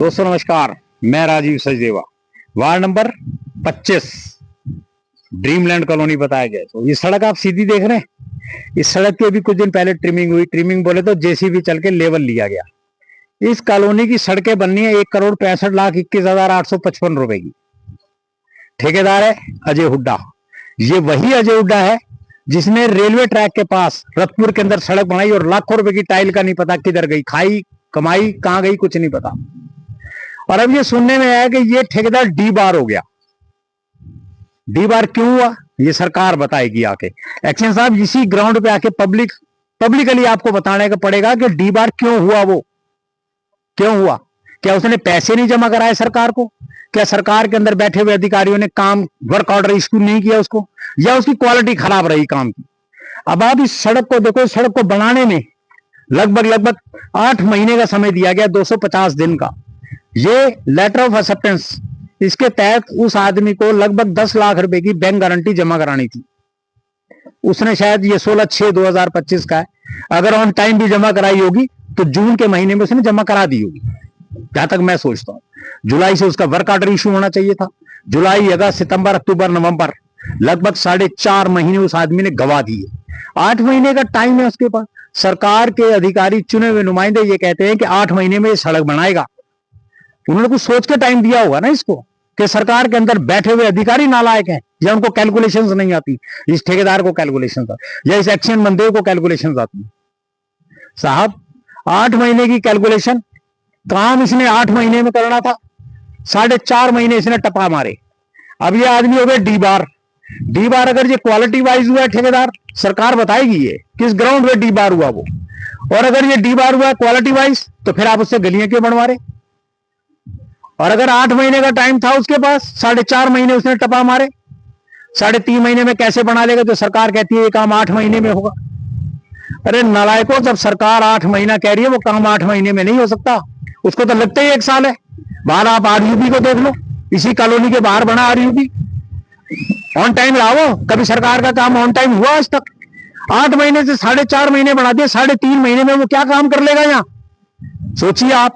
दोस्तों नमस्कार, मैं Rajeev Sachdeva. Ward number 25 Dreamland colony बताया गया। तो ये सड़क आप सीधी देख रहे हैं। इस सड़क की अभी कुछ दिन पहले ट्रिमिंग हुई। ट्रिमिंग बोले तो जेसीबी चल के लेवल लिया गया। इस कॉलोनी की सड़कें बननी है 1,65,21,855 रुपए की। ठेकेदार है अजय हुड्डा। ये वही अजय हुड्डा है जिसने रेलवे ट्रैक के पास रतपुर के अंदर सड़क बनाई और लाखों रुपए की टाइल का नहीं पता किधर गई, खाई कमाई कहां गई कुछ नहीं पता। और अब ये सुनने में आया कि ये ठेकेदार डी बार हो गया। डी बार क्यों हुआ ये सरकार बताएगी आके। एक्शन साहब इसी ग्राउंड पे आके पब्लिकली आपको बताने का पड़ेगा कि डी बार क्यों हुआ। वो क्यों हुआ? क्या उसने पैसे नहीं जमा कराए सरकार को? क्या सरकार के अंदर बैठे हुए अधिकारियों ने काम वर्क ऑर्डर इशू नहीं किया उसको, या उसकी क्वालिटी खराब रही काम की? अब आप इस सड़क को देखो। इस सड़क को बनाने में लगभग 8 महीने का समय दिया गया, 250 दिन का। ये लेटर ऑफ एक्सेप्टेंस, इसके तहत उस आदमी को लगभग 10 लाख रुपए की बैंक गारंटी जमा करानी थी। उसने शायद ये 16/6/2025 का है। अगर ऑन टाइम भी जमा कराई होगी तो जून के महीने में उसने जमा करा दी होगी, जहां तक मैं सोचता हूं। जुलाई से उसका वर्क ऑर्डर इशू होना चाहिए था। जुलाई, अगस्त, सितंबर, अक्टूबर, नवंबर, लगभग 4.5 महीने उस आदमी ने गवा दिए। 8 महीने का टाइम है उसके पास। सरकार के अधिकारी, चुने हुए नुमाइंदे ये कहते हैं कि 8 महीने में ये सड़क बनाएगा। उन्होंने कुछ सोच के टाइम दिया होगा ना इसको, कि सरकार के अंदर बैठे हुए अधिकारी नालायक हैं, या उनको कैलकुलेशंस नहीं आती। इस ठेकेदार को कैलकुलेशंस आती, या इस एक्शन बंदे को कैलकुलेशंस आती। साहब 8 महीने की कैलकुलेशन, काम इसने 8 महीने में करना था, 4.5 महीने इसने टपा मारे। अब ये आदमी हो गए डी बार। डी बार अगर ये क्वालिटी वाइज हुआ है ठेकेदार, सरकार बताएगी ये किस ग्राउंड पे डी बार हुआ वो। और अगर ये डी बार हुआ है क्वालिटी वाइज, तो फिर आप उससे गलियां क्यों बनवा रहे? और अगर 8 महीने का टाइम था उसके पास, 4.5 महीने उसने टपा मारे, 3.5 महीने में कैसे बना लेगा जो सरकार कहती है ये काम 8 महीने में होगा? अरे नालायकों, जब सरकार 8 महीना कह रही है, वो काम 8 महीने में नहीं हो सकता। उसको तो लगता ही 1 साल है। बाहर आप आरयूबी को देख लो, इसी कॉलोनी के बाहर बना आरयूबी, ऑन टाइम लाओ। कभी सरकार का काम ऑन टाइम हुआ आज तक? 8 महीने से 4.5 महीने बना दिए। 3.5 महीने में वो क्या काम कर लेगा यहाँ? सोचिए आप।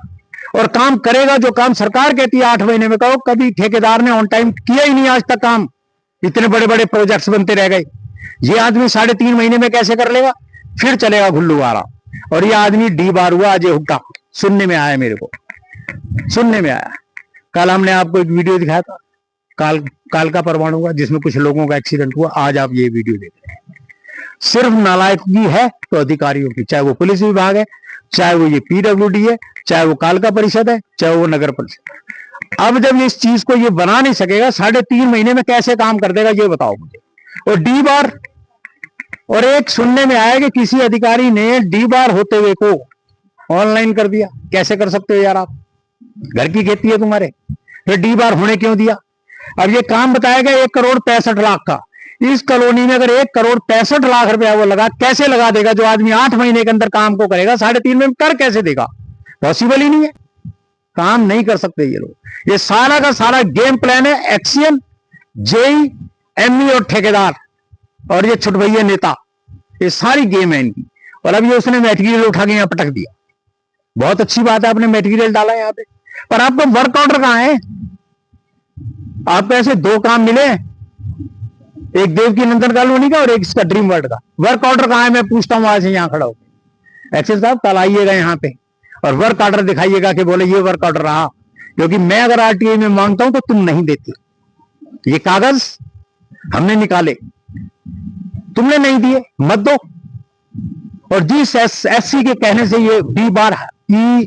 और काम करेगा जो काम सरकार कहती है 8 महीने में करो। कभी ठेकेदार ने ऑन टाइम किया ही नहीं आज तक काम। इतने बड़े बड़े प्रोजेक्ट्स बनते रह गए। ये आदमी 3.5 महीने में कैसे कर लेगा? फिर चलेगा घुल्लूवारा। और ये आदमी डी बार हुआ अजय हुड्डा। सुनने में आया, मेरे को सुनने में आया। कल हमने आपको एक वीडियो दिखाया था काल का परमाणु का, जिसमें कुछ लोगों का एक्सीडेंट हुआ। आज आप ये वीडियो देख रहे हैं। सिर्फ नालायकी है तो अधिकारियों की, चाहे वो पुलिस विभाग है, चाहे वो ये पीडब्ल्यूडी है, चाहे वो कालका परिषद है, चाहे वो नगर परिषद। अब जब इस चीज को ये बना नहीं सकेगा, 3.5 महीने में कैसे काम कर देगा ये बताओ मुझे। और डी बार, और एक सुनने में आया कि किसी अधिकारी ने डी बार होते हुए को ऑनलाइन कर दिया। कैसे कर सकते हो यार आप? घर की खेती है तुम्हारे, फिर डी बार होने क्यों दिया? अब ये काम बताया गया 1,65,00,000 का। इस कॉलोनी में अगर 1,65,00,000 रुपया वो लगा, कैसे लगा देगा जो आदमी 8 महीने के अंदर काम को करेगा? 3.5 में कर कैसे देगा? पॉसिबल ही नहीं है। काम नहीं कर सकते ये लोग। ये सारा का सारा गेम प्लान है एक्शन, जेई, एमई और ठेकेदार और ये छुटभैया नेता। ये सारी गेम है इनकी। और अब ये उसने मेटीरियल उठा के यहां पटक दिया। बहुत अच्छी बात है, आपने मेटीरियल डाला यहाँ पे, पर आपको वर्क ऑर्डर कहां है? आपको ऐसे 2 काम मिले, एक देवकी नंदन कॉलोनी का और एक इसका ड्रीम वर्ल्ड का। वर्क ऑर्डर कहां है? मैं पूछता हूं आज यहां खड़ा होकर। एक्शन साहब कल आइएगा यहाँ पे और वर्क ऑर्डर दिखाइएगा कि बोले ये वर्क ऑर्डर रहा, क्योंकि मैं अगर आरटीआई में मांगता हूं तो तुम नहीं देते। ये कागज हमने निकाले, तुमने नहीं दिए, मत दो। और जिस एससी के कहने से ये डी बार की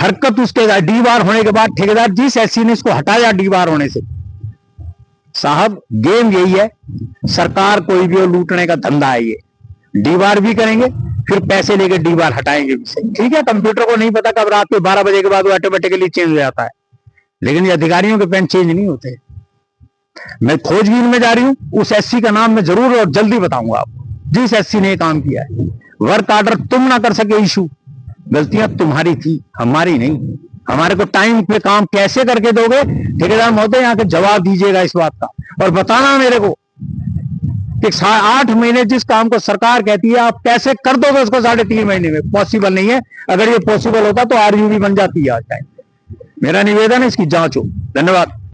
हरकत, उसके डी बार होने के बाद ठेकेदार जिस एससी ने इसको हटाया डी बार होने से, साहब गेम यही है। सरकार कोई भी लूटने का धंधा है। ये डी बार भी करेंगे, फिर पैसे लेके डी बार हटाएंगे भी सही। ठीक है, कंप्यूटर को नहीं पता कब रात के 12 बजे के बाद वो ऑटोमेटिकली चेंज हो जाता है, लेकिन ये अधिकारियों के पेन चेंज नहीं होते। मैं खोजबीन में जा रही हूं, उस एससी का नाम मैं जरूर और जल्दी बताऊंगा आपको, जिस एससी ने काम किया है। वर्क ऑर्डर तुम ना कर सके इशू, गलतियां तुम्हारी थी, हमारी नहीं। हमारे को टाइम पे काम कैसे करके दोगे? ठेकेदार महोदय यहाँ के जवाब दीजिएगा इस बात का, और बताना मेरे को कि 8 महीने जिस काम को सरकार कहती है आप कैसे कर दोगे उसको 3.5 महीने में? पॉसिबल नहीं है। अगर ये पॉसिबल होता तो आरयूबी बन जाती है आज टाइम। मेरा निवेदन है इसकी जांच हो। धन्यवाद।